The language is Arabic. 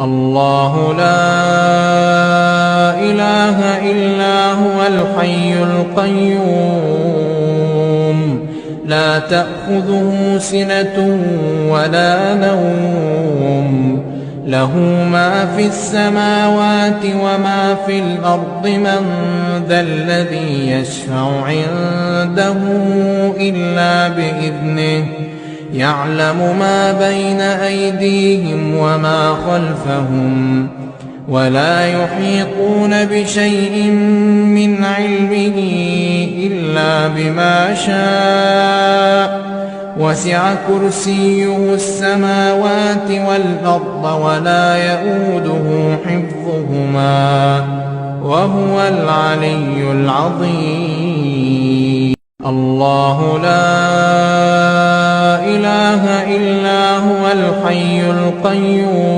الله لا إله إلا هو الحي القيوم لا تأخذه سنة ولا نوم له ما في السماوات وما في الأرض من ذا الذي يشفع عنده إلا بإذنه يعلم ما بين أيديهم وما خلفهم ولا يحيطون بشيء من علمه إلا بما شاء وسع كرسيه السماوات والأرض ولا يئوده حفظهما وهو العلي العظيم الله لا إله إلا هو الحي القيوم